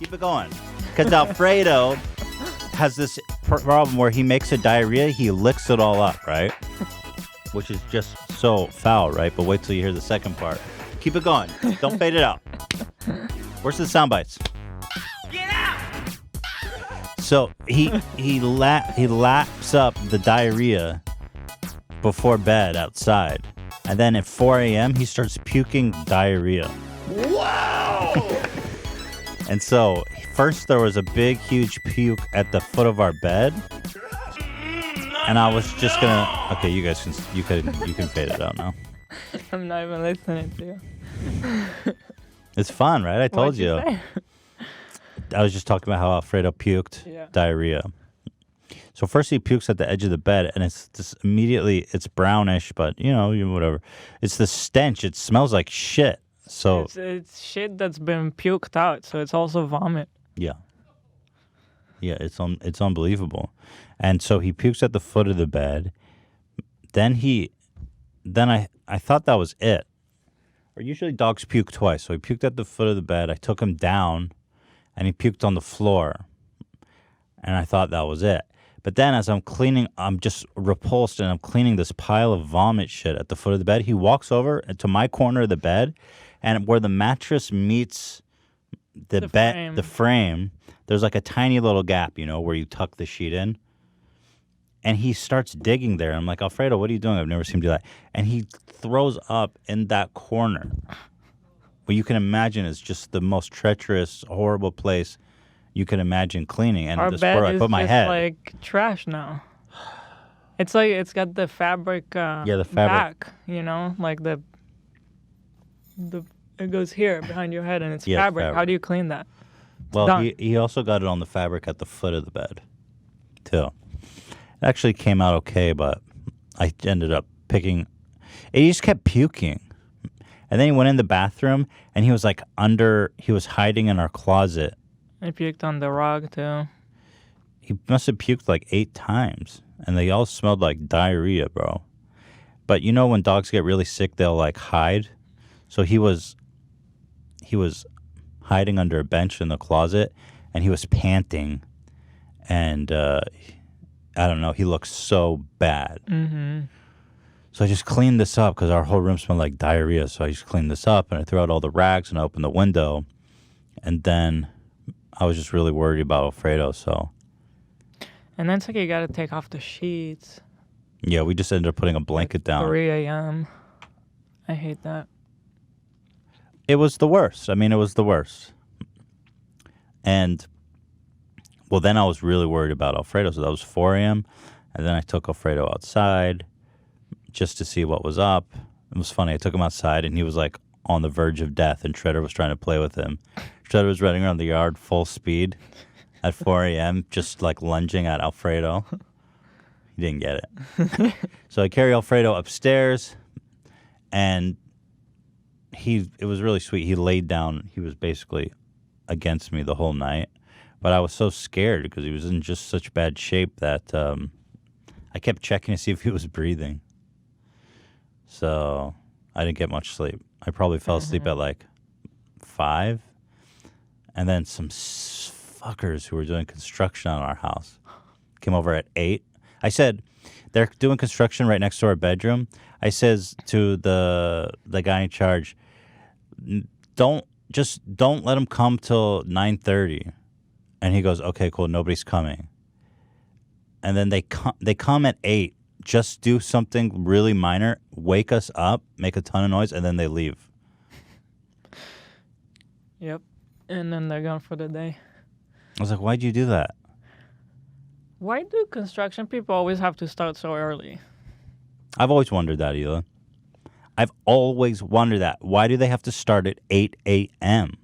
Keep it going. Because Alfredo has this problem where he makes a diarrhea, he licks it all up, right? Which is just so foul, right? But wait till you hear the second part. Keep it going. Don't fade it out. Where's the sound bites? Get out! So he laps up the diarrhea before bed outside. And then at 4 a.m., he starts puking diarrhea. Wow! And so first there was a big, huge puke at the foot of our bed. And I was just gonna. Okay, you guys you can fade it out now. I'm not even listening to you. It's fun, right? I told What'd you say? I was just talking about how Alfredo puked diarrhea. So first he pukes at the edge of the bed, and it's just immediately it's brownish, but whatever. It's the stench. It smells like shit. So it's shit that's been puked out, so it's also vomit. Yeah, it's unbelievable. And so he pukes at the foot of the bed. Then I thought that was it. Or usually dogs puke twice. So he puked at the foot of the bed. I took him down, and he puked on the floor. And I thought that was it. But then as I'm cleaning, I'm just repulsed, and I'm cleaning this pile of vomit shit at the foot of the bed. He walks over to my corner of the bed, and where the mattress meets the frame, there's like a tiny little gap, where you tuck the sheet in. And he starts digging there. I'm like, Alfredo, what are you doing? I've never seen him do that. And he throws up in that corner. What you can imagine is just the most treacherous, horrible place you can imagine cleaning. And our this bed where I is put my just head. like trash now. It's like it's got the fabric. The fabric. Back, like the it goes here behind your head, and it's Yeah, fabric. How do you clean that? Well, he also got it on the fabric at the foot of the bed, too. It actually came out okay, but I ended up picking. He just kept puking. And then he went in the bathroom, and he was like he was hiding in our closet. I puked on the rug, too. He must have puked like 8 times, and they all smelled like diarrhea, bro. But when dogs get really sick, they'll like hide. So he was hiding under a bench in the closet, and he was panting, and I don't know, he looked so bad. Mm-hmm. So I just cleaned this up because our whole room smelled like diarrhea. So I just cleaned this up, and I threw out all the rags, and I opened the window, and then I was just really worried about Alfredo. So, and then it's like you got to take off the sheets. Yeah, we just ended up putting a blanket down. 3 a.m. I hate that. It was the worst. I mean, it was the worst. And, well, then I was really worried about Alfredo. So that was 4 a.m. And then I took Alfredo outside just to see what was up. It was funny. I took him outside, and he was like on the verge of death, and Shredder was trying to play with him. Shredder was running around the yard full speed at 4 a.m., just like lunging at Alfredo. He didn't get it. So I carry Alfredo upstairs, and it was really sweet. He laid down. He was basically against me the whole night. But I was so scared because he was in just such bad shape that I kept checking to see if he was breathing. So I didn't get much sleep. I probably fell asleep at like 5. And then some fuckers who were doing construction on our house came over at 8. I said, they're doing construction right next to our bedroom. I says to the guy in charge, don't let them come till 9:30. And he goes, okay, cool, nobody's coming. And then they come at 8, just do something really minor, wake us up, make a ton of noise, and then they leave. Yep. And then they're gone for the day. I was like, why'd you do that? Why do construction people always have to start so early? I've always wondered that, Hila. I've always wondered that. Why do they have to start at 8 a.m.?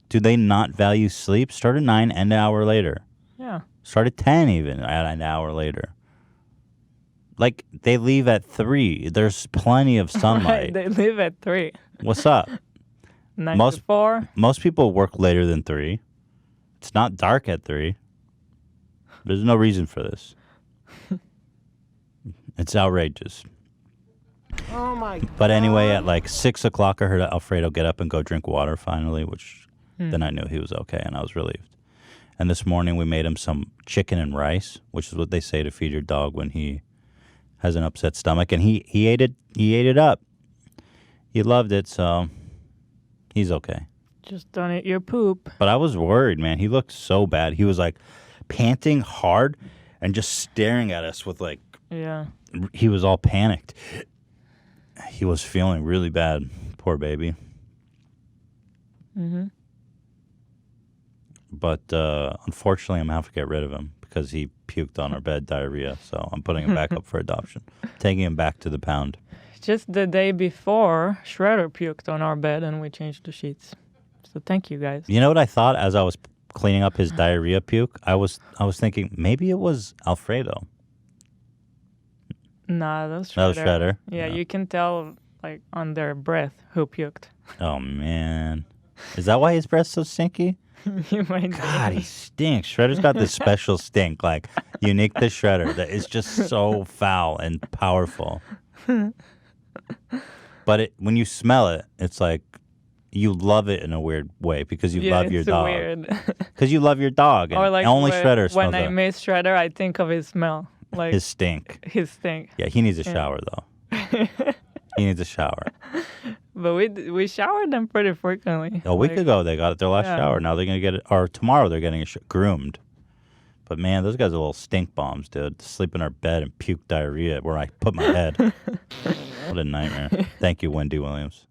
Do they not value sleep? Start at 9 and an hour later. Yeah. Start at 10 even, at an hour later. Like, they leave at 3. There's plenty of sunlight. Right, they leave at 3. What's up? 9 to 4. Most people work later than 3. It's not dark at 3. There's no reason for this. It's outrageous. Oh my God. But anyway, at like 6 o'clock, I heard Alfredo get up and go drink water finally, which then I knew he was okay, and I was relieved. And this morning we made him some chicken and rice, which is what they say to feed your dog when he has an upset stomach, and he ate it. He ate it up. He loved it, so he's okay. Just don't eat your poop. But I was worried, man. He looked so bad. He was like panting hard and just staring at us with like. Yeah. He was all panicked. He was feeling really bad. Poor baby. Mm-hmm. But unfortunately, I'm going to have to get rid of him because he puked on our bed, diarrhea. So I'm putting him back up for adoption. Taking him back to the pound. Just the day before, Shredder puked on our bed and we changed the sheets. So thank you guys. You know what I thought as I was cleaning up his diarrhea puke? I was thinking maybe it was Alfredo. Nah, that was Shredder. That was Shredder? Yeah, Yeah. you can tell like on their breath who puked. Oh, man. Is that why his breath's so stinky? You might God, he stinks. Shredder's got this special stink, like unique to Shredder, that is just so foul and powerful. But when you smell it, it's like you love it in a weird way because you love your dog. Weird. Because you love your dog. And Or like only Shredder smells when I it. made Shredder, I think of his smell. Like His stink. His stink. Yeah, he needs a shower, though. He needs a shower. But we showered them pretty frequently. A week ago, they got their last Yeah. shower. Now they're going to get it, or tomorrow they're getting groomed. But man, those guys are little stink bombs, dude. Sleep in our bed and puke diarrhea where I put my head. What a nightmare. Thank you, Wendy Williams.